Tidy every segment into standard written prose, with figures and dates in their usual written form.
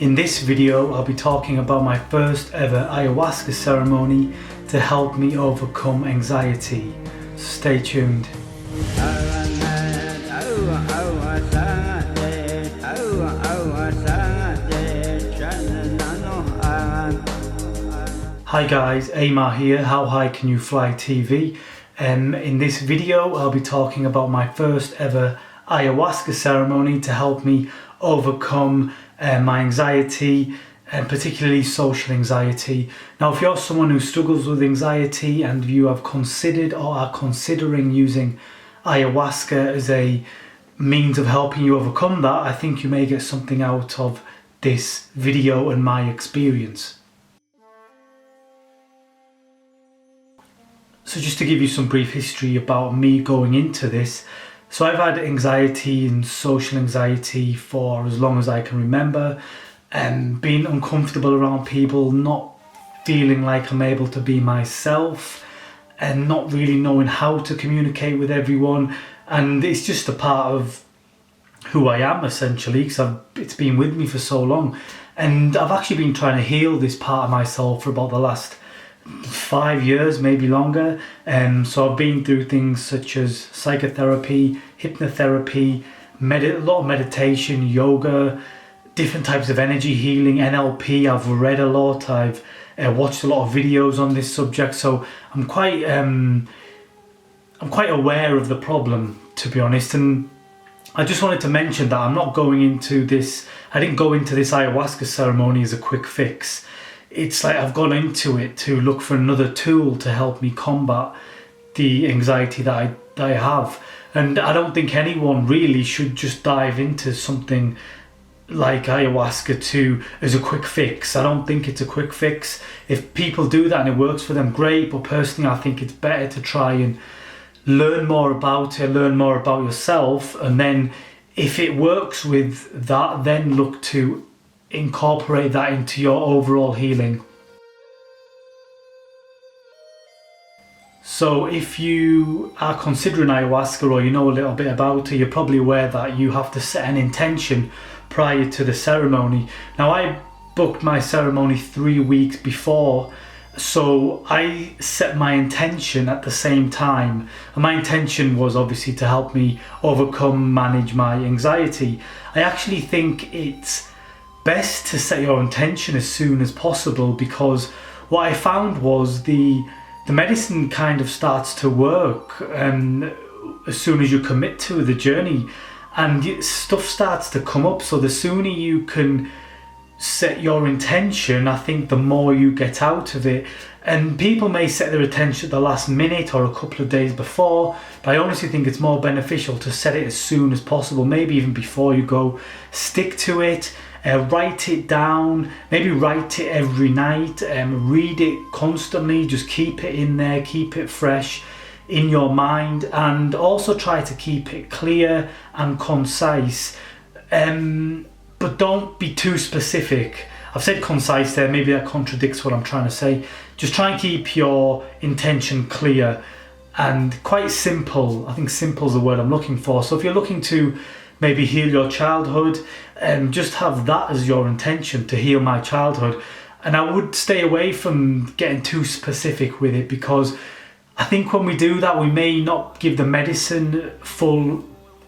In this video, I'll be talking about my first ever ayahuasca ceremony to help me overcome anxiety. So stay tuned. Hi guys, Amar here, How High Can You Fly TV. In this video, I'll be talking about my first ever ayahuasca ceremony to help me overcome my anxiety, and particularly social anxiety. Now, if you're someone who struggles with anxiety and you have considered or are considering using ayahuasca as a means of helping you overcome that, I think you may get something out of this video and my experience. So just to give you some brief history about me going into this. So I've had anxiety and social anxiety for as long as I can remember, and being uncomfortable around people, not feeling like I'm able to be myself, and not really knowing how to communicate with everyone. And it's just a part of who I am essentially, because it's been with me for so long. And I've actually been trying to heal this part of myself for about the last 5 years, maybe longer. So I've been through things such as psychotherapy, hypnotherapy, a lot of meditation, yoga, different types of energy healing, NLP. I've read a lot, I've watched a lot of videos on this subject, so I'm quite aware of the problem, to be honest. And I just wanted to mention that I'm not going into this, I didn't go into this ayahuasca ceremony as a quick fix. It's like I've gone into it to look for another tool to help me combat the anxiety that I have. And I don't think anyone really should just dive into something like ayahuasca as a quick fix. I don't think it's a quick fix. If people do that and it works for them, great. But personally, I think it's better to try and learn more about it, learn more about yourself. And then if it works with that, then look to incorporate that into your overall healing. So if you are considering ayahuasca or you know a little bit about it, you're probably aware that you have to set an intention prior to the ceremony. Now, I booked my ceremony 3 weeks before, so I set my intention at the same time. And my intention was obviously to help me manage my anxiety. I actually think it's best to set your intention as soon as possible, because what I found was the medicine kind of starts to work as soon as you commit to the journey, and stuff starts to come up. So the sooner you can set your intention, I think the more you get out of it. And people may set their intention at the last minute or a couple of days before, but I honestly think it's more beneficial to set it as soon as possible, maybe even before you go. Stick to it. Write it down, maybe write it every night, read it constantly, just keep it in there, keep it fresh in your mind, and also try to keep it clear and concise, but don't be too specific. I've said concise there, maybe that contradicts what I'm trying to say. Just try and keep your intention clear and quite simple. I think simple is the word I'm looking for. So if you're looking to maybe heal your childhood, just have that as your intention, to heal my childhood. And I would stay away from getting too specific with it, because I think when we do that, we may not give the medicine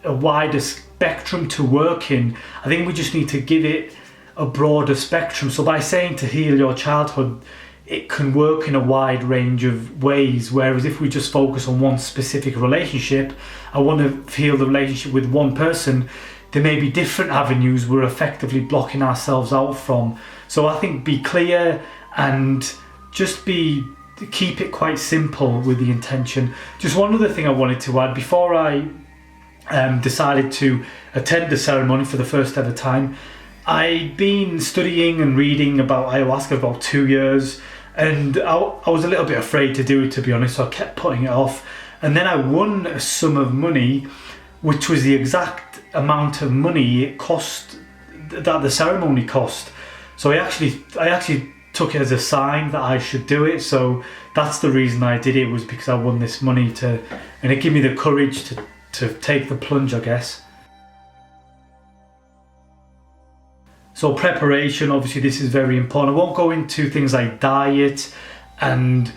a wider spectrum to work in. I think we just need to give it a broader spectrum. So by saying to heal your childhood, it can work in a wide range of ways, whereas if we just focus on one specific relationship, I want to heal the relationship with one person, there may be different avenues we're effectively blocking ourselves out from. So I think be clear and just keep it quite simple with the intention. Just one other thing I wanted to add before I decided to attend the ceremony for the first ever time. I'd been studying and reading about ayahuasca for about 2 years, and I was a little bit afraid to do it, to be honest, so I kept putting it off. And then I won a sum of money, which was the exact amount of money it cost, that the ceremony cost. So I actually took it as a sign that I should do it. So that's the reason I did it, was because I won this money and it gave me the courage to take the plunge, I guess. So preparation, obviously this is very important. I won't go into things like diet and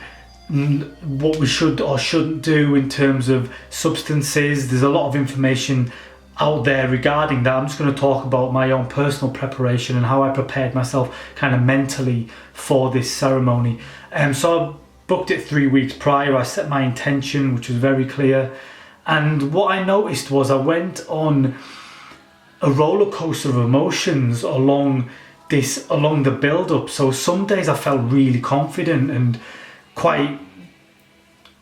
what we should or shouldn't do in terms of substances. There's a lot of information out there regarding that. I'm just going to talk about my own personal preparation and how I prepared myself kind of mentally for this ceremony. So I booked it 3 weeks prior. I set my intention, which was very clear. And what I noticed was I went on a roller coaster of emotions along the build up. So some days I felt really confident and quite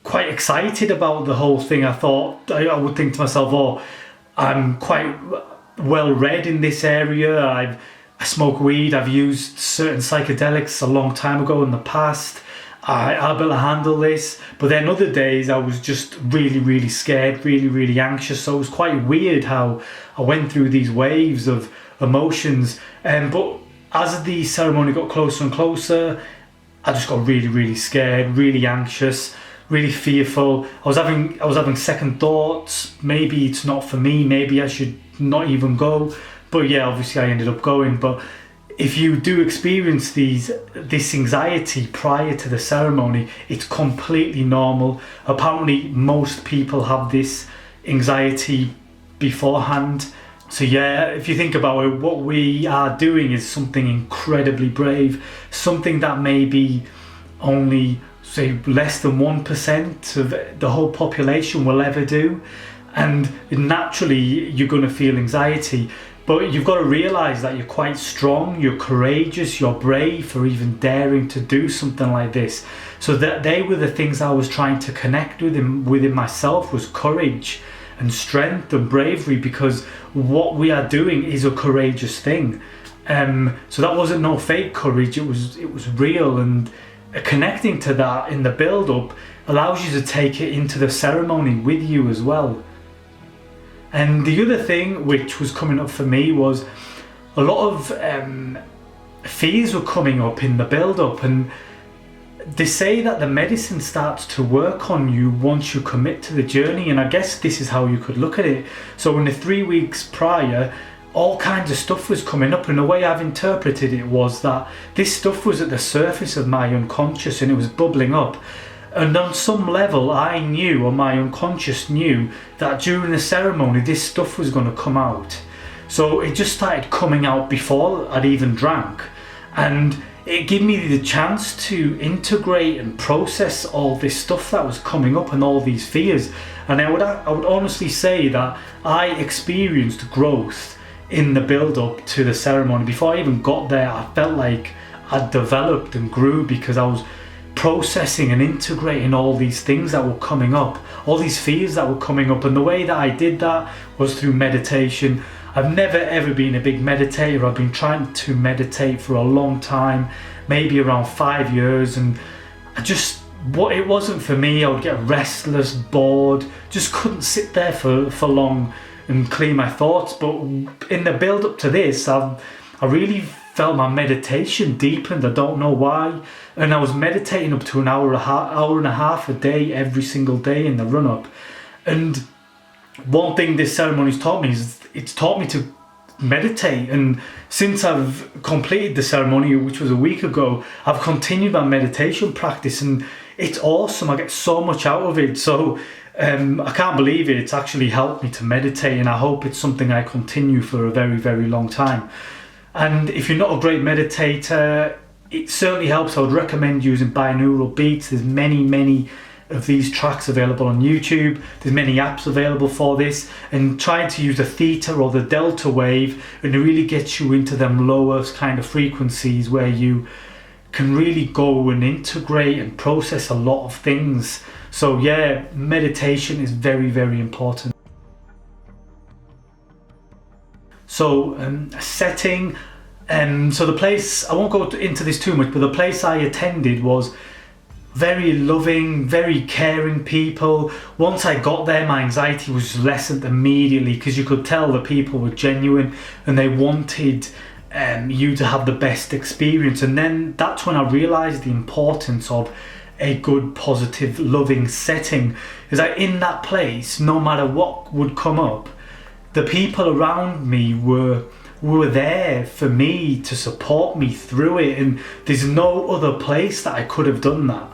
excited about the whole thing. I thought I would think to myself, oh, I'm quite well read in this area. I smoke weed. I've used certain psychedelics a long time ago in the past. I'll be able to handle this. But then other days I was just really, really scared, really, really anxious. So it was quite weird how I went through these waves of emotions. But as the ceremony got closer and closer, I just got really, really scared, really anxious, really fearful. I was having second thoughts. Maybe it's not for me. Maybe I should not even go. But yeah, obviously I ended up going. But if you do experience this anxiety prior to the ceremony, it's completely normal. Apparently most people have this anxiety beforehand. So yeah, if you think about it, what we are doing is something incredibly brave, something that maybe only say less than 1% of the whole population will ever do. And naturally you're going to feel anxiety, but you've got to realize that you're quite strong, you're courageous, you're brave for even daring to do something like this. So that they were the things I was trying to connect within myself, was courage and strength and bravery, because what we are doing is a courageous thing. So that wasn't no fake courage, it was real. And connecting to that in the build up allows you to take it into the ceremony with you as well. And the other thing which was coming up for me was a lot of fears were coming up in the build up, and they say that the medicine starts to work on you once you commit to the journey. And I guess this is how you could look at it. So in the 3 weeks prior, all kinds of stuff was coming up, and the way I've interpreted it was that this stuff was at the surface of my unconscious and it was bubbling up. And on some level I knew, or my unconscious knew, that during the ceremony this stuff was going to come out. So it just started coming out before I'd even drank, and it gave me the chance to integrate and process all this stuff that was coming up and all these fears. And I would honestly say that I experienced growth in the build up to the ceremony. Before I even got there, I felt like I'd developed and grew, because I was processing and integrating all these things that were coming up, all these fears that were coming up. And the way that I did that was through meditation. I've never ever been a big meditator. I've been trying to meditate for a long time, maybe around 5 years, and it wasn't for me. I would get restless, bored, just couldn't sit there for long and clear my thoughts. But in the build up to this, I really felt my meditation deepened. I don't know why. And I was meditating up to an hour and a half a day, every single day in the run up. And one thing this ceremony's taught me is it's taught me to meditate. And since I've completed the ceremony, which was a week ago, I've continued my meditation practice, and it's awesome. I get so much out of it. So I can't believe it. It's actually helped me to meditate, and I hope it's something I continue for a very, very long time. And if you're not a great meditator, it certainly helps. I would recommend using binaural beats. There's many of these tracks available on YouTube. There's many apps available for this, and trying to use the theta or the delta wave, and it really gets you into them lower kind of frequencies where you can really go and integrate and process a lot of things. So yeah, meditation is very, very important. So setting, so the place, I won't go into this too much, but the place I attended was very loving, very caring people. Once I got there, my anxiety was lessened immediately, because you could tell the people were genuine and they wanted you to have the best experience. And then that's when I realized the importance of a good, positive, loving setting. Is that in that place, no matter what would come up, the people around me were were there for me to support me through it, and there's no other place that I could have done that.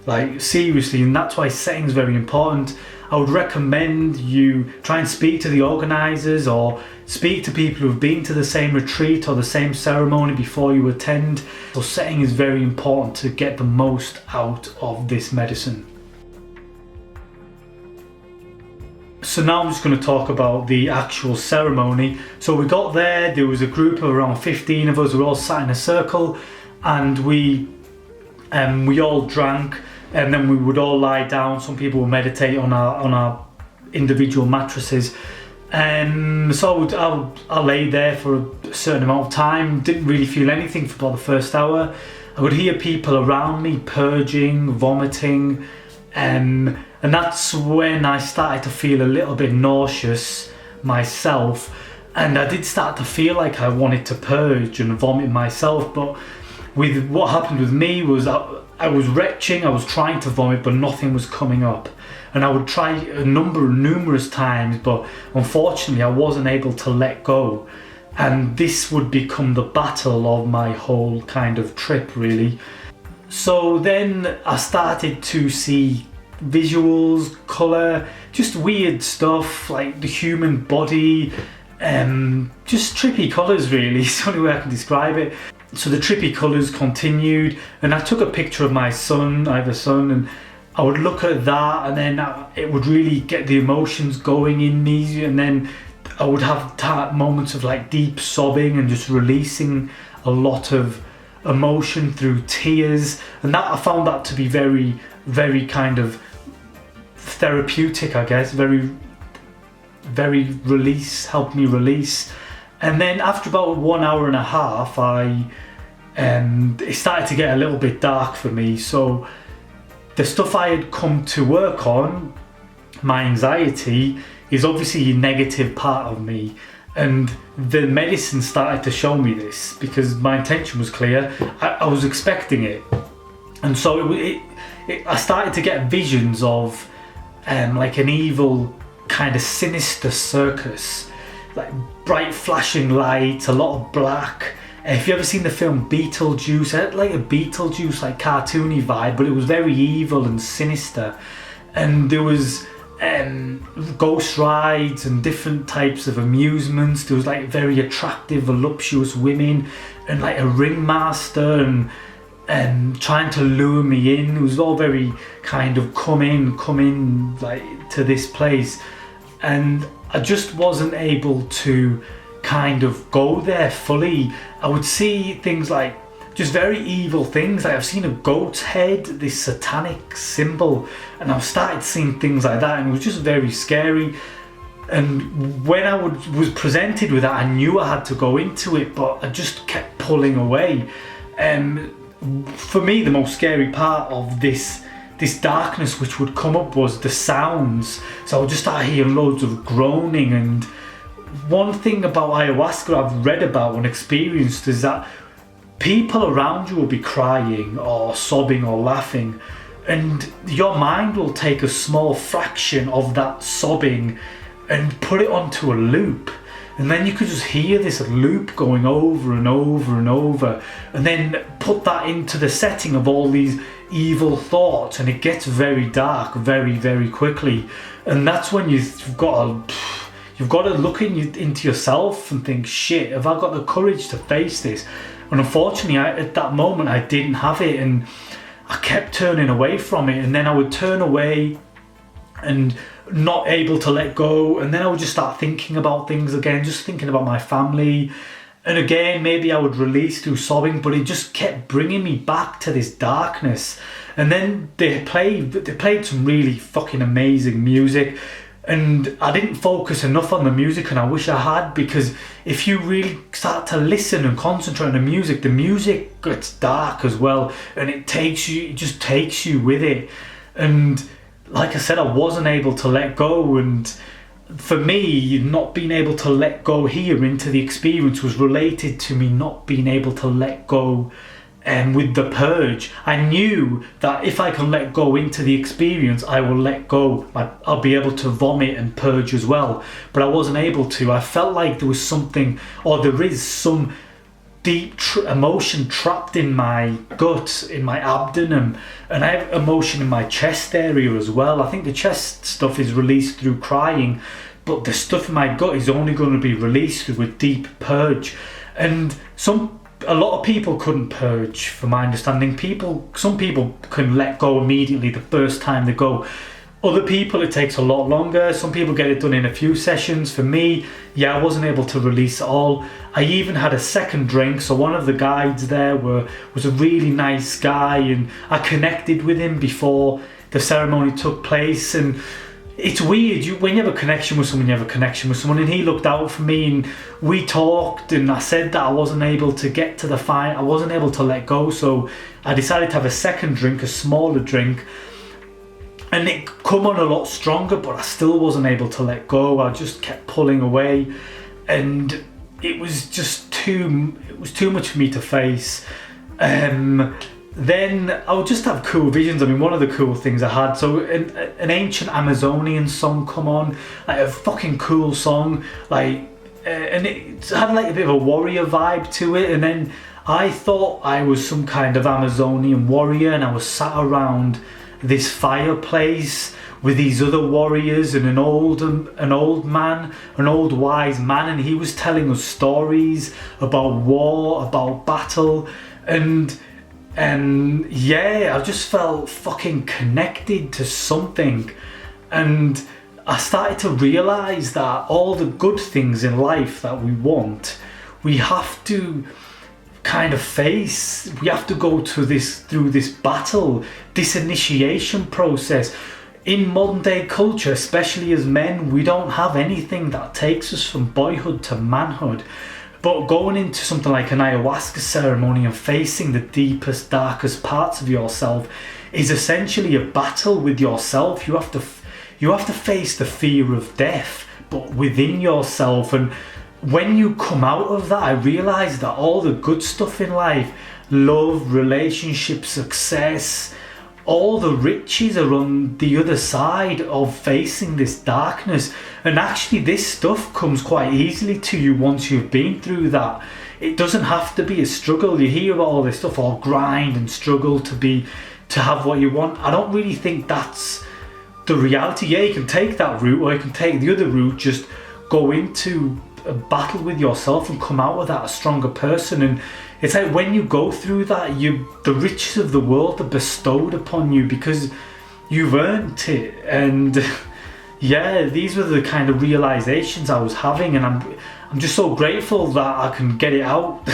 Like, seriously, and that's why setting is very important. I would recommend you try and speak to the organisers or speak to people who've been to the same retreat or the same ceremony before you attend. So setting is very important to get the most out of this medicine. So now I'm just going to talk about the actual ceremony. So we got there was a group of around 15 of us, we all sat in a circle, and we all drank, and then we would all lie down. Some people would meditate on our individual mattresses. So I lay there for a certain amount of time, didn't really feel anything for about the first hour. I would hear people around me purging, vomiting, and that's when I started to feel a little bit nauseous myself, and I did start to feel like I wanted to purge and vomit myself. But with what happened with me was I was retching, I was trying to vomit, but nothing was coming up. And I would try numerous times, but unfortunately I wasn't able to let go. And this would become the battle of my whole kind of trip, really. So then I started to see visuals, colour, just weird stuff like the human body, just trippy colours really, it's the only way I can describe it. So the trippy colours continued, and I took a picture of my son, I have a son, and I would look at that, and then it would really get the emotions going in me, and then I would have moments of like deep sobbing and just releasing a lot of emotion through tears, and that I found that to be very, very kind of therapeutic, I guess, very helped me release. And then after about 1 hour and a half, it started to get a little bit dark for me. So the stuff I had come to work on, my anxiety, is obviously a negative part of me, and the medicine started to show me this because my intention was clear. I was expecting it, and so I started to get visions of like an evil kind of sinister circus, like bright flashing lights, a lot of black. If you ever seen the film Beetlejuice, it had like a Beetlejuice like cartoony vibe, but it was very evil and sinister. And there was ghost rides and different types of amusements. There was like very attractive, voluptuous women and like a ringmaster and trying to lure me in. It was all very kind of come in like to this place, and I just wasn't able to kind of go there fully. I would see things like just very evil things, like I've seen a goat's head, this satanic symbol, and I've started seeing things like that, and it was just very scary. And when I was presented with that, I knew I had to go into it, but I just kept pulling away. For me, the most scary part of this darkness which would come up was the sounds. So I would just start hearing loads of groaning. And one thing about ayahuasca I've read about and experienced is that people around you will be crying or sobbing or laughing, and your mind will take a small fraction of that sobbing and put it onto a loop, and then you could just hear this loop going over and over and over, and then put that into the setting of all these evil thoughts, and it gets very dark very, very quickly. And that's when you've got to look into yourself and think, shit, have I got the courage to face this? And unfortunately, at that moment, I didn't have it, and I kept turning away from it. And then I would turn away and not able to let go. And then I would just start thinking about things again, just thinking about my family. And again, maybe I would release through sobbing, but it just kept bringing me back to this darkness. And then they played some really fucking amazing music. And I didn't focus enough on the music, and I wish I had, because if you really start to listen and concentrate on the music gets dark as well, and it just takes you with it. And like I said, I wasn't able to let go, and for me, not being able to let go here into the experience was related to me not being able to let go with the purge. I knew that if I can let go into the experience, I will let go. I'll be able to vomit and purge as well, but I wasn't able to. I felt like there was something, or there is some deep emotion trapped in my gut, in my abdomen, and I have emotion in my chest area as well. I think the chest stuff is released through crying, but the stuff in my gut is only going to be released through a deep purge. And a lot of people couldn't purge, from my understanding. Some people can let go immediately the first time they go. Other people, it takes a lot longer. Some people get it done in a few sessions. For me, I wasn't able to release it all. I even had a second drink. So one of the guides there was a really nice guy, and I connected with him before the ceremony took place. And it's weird, when you have a connection with someone, and he looked out for me, and we talked, and I said that I wasn't able to get to the fight, I wasn't able to let go, so I decided to have a second drink, a smaller drink, and it come on a lot stronger, but I still wasn't able to let go. I just kept pulling away, and it was just too much for me to face. Then I would just have cool visions. I mean, one of the cool things I had, so an ancient Amazonian song come on, like a fucking cool song, like, and it had like a bit of a warrior vibe to it. And then I thought I was some kind of Amazonian warrior, and I was sat around this fireplace with these other warriors and an old wise man, and he was telling us stories about war, about battle, and I just felt fucking connected to something. And I started to realise that all the good things in life that we want, we have to kind of face. We have to go through this battle, this initiation process. In modern day culture, especially as men, we don't have anything that takes us from boyhood to manhood. But going into something like an ayahuasca ceremony and facing the deepest, darkest parts of yourself is essentially a battle with yourself. You have to face the fear of death, but within yourself. And when you come out of that, I realised that all the good stuff in life, love, relationship, success, all the riches are on the other side of facing this darkness. And actually this stuff comes quite easily to you once you've been through that. It doesn't have to be a struggle. You hear about all this stuff, or grind and struggle to have what you want. I don't really think that's the reality. You can take that route, or you can take the other route, just go into a battle with yourself and come out of that a stronger person. And it's like when you go through that, the riches of the world are bestowed upon you because you've earned it. And these were the kind of realizations I was having, and I'm just so grateful that I can get it out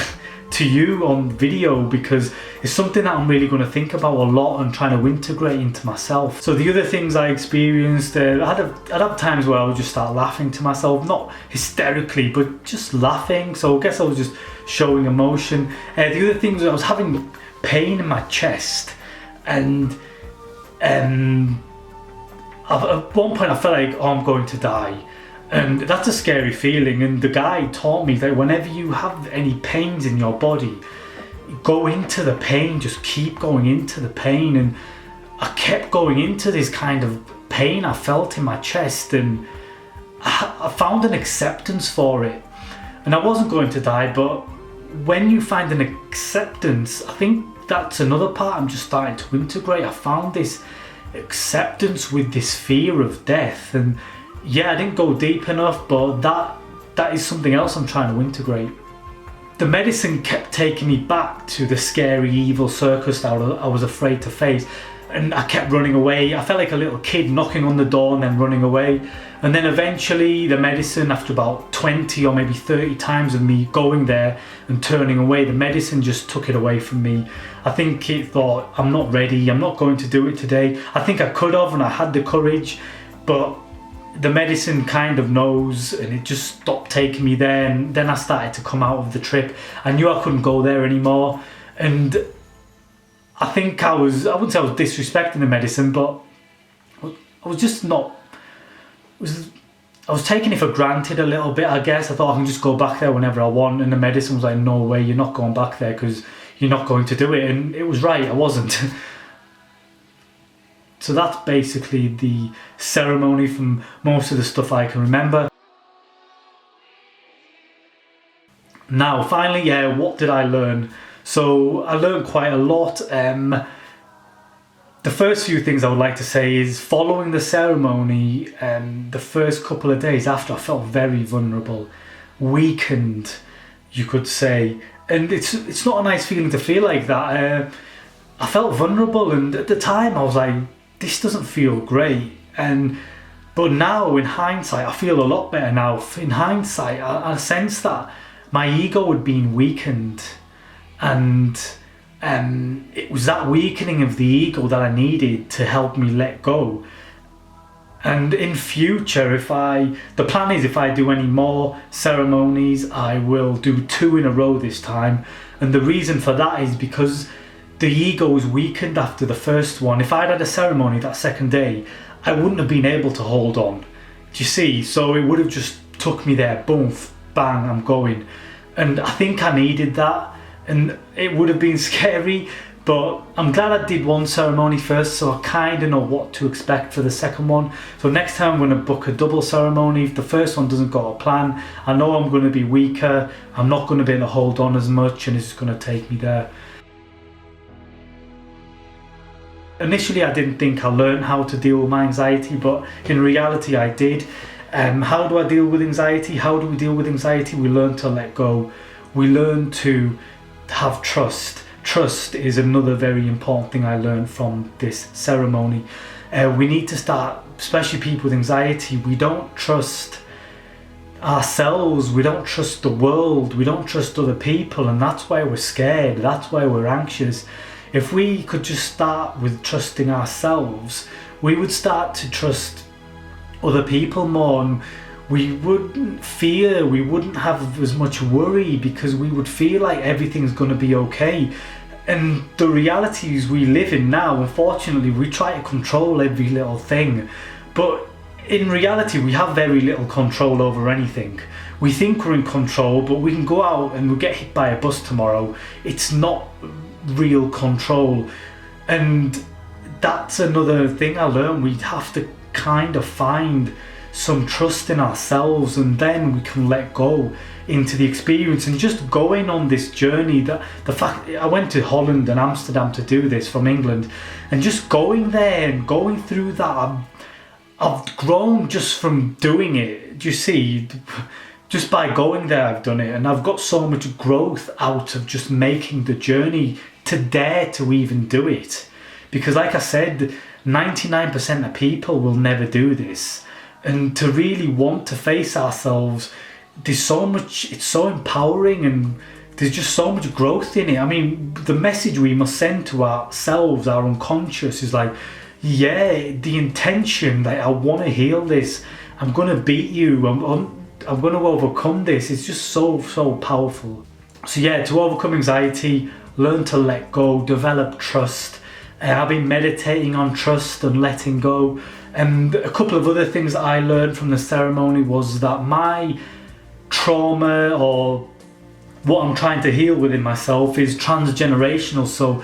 to you on video, because it's something that I'm really going to think about a lot and trying to integrate into myself. So the other things I experienced, I'd have times where I would just start laughing to myself, not hysterically, but just laughing. So I guess I was just showing emotion. The other things, I was having pain in my chest, and at one point I felt like, oh, I'm going to die. And that's a scary feeling. And the guy taught me that whenever you have any pains in your body, go into the pain, just keep going into the pain. And I kept going into this kind of pain I felt in my chest, and I found an acceptance for it. And I wasn't going to die, but when you find an acceptance, I think that's another part I'm just starting to integrate. I found this acceptance with this fear of death. And I didn't go deep enough, but that is something else I'm trying to integrate. The medicine kept taking me back to the scary, evil circus that I was afraid to face, and I kept running away. I felt like a little kid knocking on the door and then running away. And then eventually the medicine, after about 20 or maybe 30 times of me going there and turning away, the medicine just took it away from me. I think it thought, I'm not ready, I'm not going to do it today. I think I could have, and I had the courage, but the medicine kind of knows, and it just stopped taking me there. And then I started to come out of the trip. I knew I couldn't go there anymore, and I think I wouldn't say I was disrespecting the medicine, but I was just not, I was taking it for granted a little bit, I guess. I thought I can just go back there whenever I want, and the medicine was like, no way, you're not going back there, because you're not going to do it. And it was right, I wasn't. So that's basically the ceremony from most of the stuff I can remember. Now, finally, what did I learn? So I learned quite a lot. The first few things I would like to say is following the ceremony, the first couple of days after, I felt very vulnerable, weakened, you could say. And it's not a nice feeling to feel like that. I felt vulnerable, and at the time I was like, this doesn't feel great. But now in hindsight, I feel a lot better now. In hindsight, I sense that my ego had been weakened, and it was that weakening of the ego that I needed to help me let go. And in future, the plan is if I do any more ceremonies, I will do 2 in a row this time. And the reason for that is because the ego was weakened after the first one. If I'd had a ceremony that second day, I wouldn't have been able to hold on. Do you see? So it would have just took me there, boom, bang, I'm going. And I think I needed that, and it would have been scary, but I'm glad I did one ceremony first, so I kind of know what to expect for the second one. So next time I'm going to book a double ceremony. If the first one doesn't go to plan, I know I'm going to be weaker, I'm not going to be able to hold on as much, and it's going to take me there. Initially, I didn't think I learned how to deal with my anxiety, but in reality I did. How do I deal with anxiety? How do we deal with anxiety? We learn to let go. We learn to have trust. Trust is another very important thing I learned from this ceremony. We need to start, especially people with anxiety, we don't trust ourselves, we don't trust the world, we don't trust other people, and that's why we're scared, that's why we're anxious. If we could just start with trusting ourselves, we would start to trust other people more, and we wouldn't fear, we wouldn't have as much worry, because we would feel like everything's going to be okay. And the realities we live in now, unfortunately, we try to control every little thing, but in reality we have very little control over anything. We think we're in control, but we can go out and we'll get hit by a bus tomorrow. It's not real control. And that's another thing I learned. We have to kind of find some trust in ourselves, and then we can let go into the experience. And just going on this journey, that the fact I went to Holland and Amsterdam to do this from England, and just going there and going through that, I've grown just from doing it. Do you see? Just by going there, I've done it, and I've got so much growth out of just making the journey to dare to even do it. Because like I said, 99% of people will never do this. And to really want to face ourselves, there's so much, it's so empowering, and there's just so much growth in it. I mean, the message we must send to ourselves, our unconscious, is like, yeah, the intention that I want to heal this, I'm going to beat you, I'm going to overcome this. It's just so powerful. So yeah, to overcome anxiety, learn to let go, develop trust. I've been meditating on trust and letting go. And a couple of other things that I learned from the ceremony was that my trauma, or what I'm trying to heal within myself, is transgenerational. So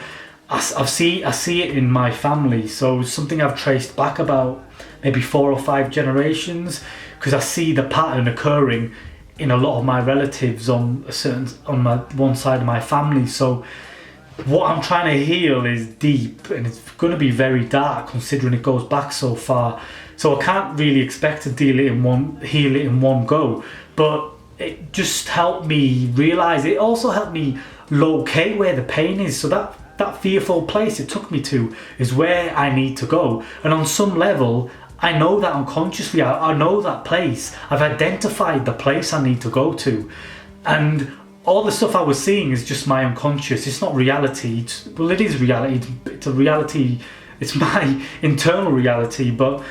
I see it in my family. So it's something I've traced back about maybe 4 or 5 generations, because I see the pattern occurring in a lot of my relatives on my one side of my family. So what I'm trying to heal is deep, and it's going to be very dark considering it goes back so far. So I can't really expect to heal it in one go. But it just helped me realize. It also helped me locate where the pain is. So that fearful place it took me to is where I need to go. And on some level, I know that unconsciously. I know that place. I've identified the place I need to go to, and all the stuff I was seeing is just my unconscious. It's not reality. It is reality. It's a reality. It's my internal reality, but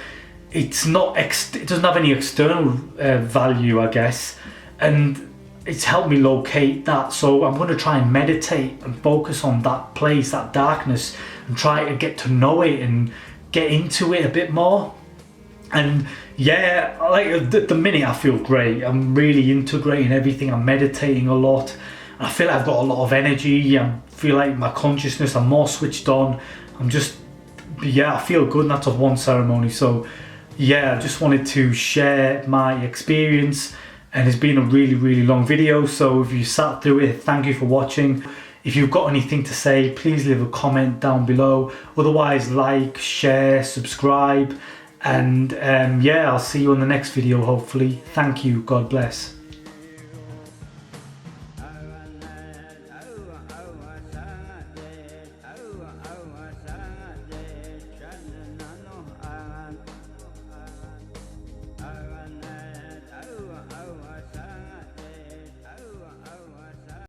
it's not. It doesn't have any external value, I guess. And it's helped me locate that. So I'm going to try and meditate and focus on that place, that darkness, and try to get to know it and get into it a bit more. And yeah, like at the minute I feel great. I'm really integrating everything. I'm meditating a lot. I feel like I've got a lot of energy. I feel like my consciousness, I'm more switched on. I feel good, and that's of one ceremony. So yeah, I just wanted to share my experience, and it's been a really, really long video. So if you sat through it, thank you for watching. If you've got anything to say, please leave a comment down below. Otherwise, like, share, subscribe, and I'll see you on the next video, hopefully. Thank you. God bless.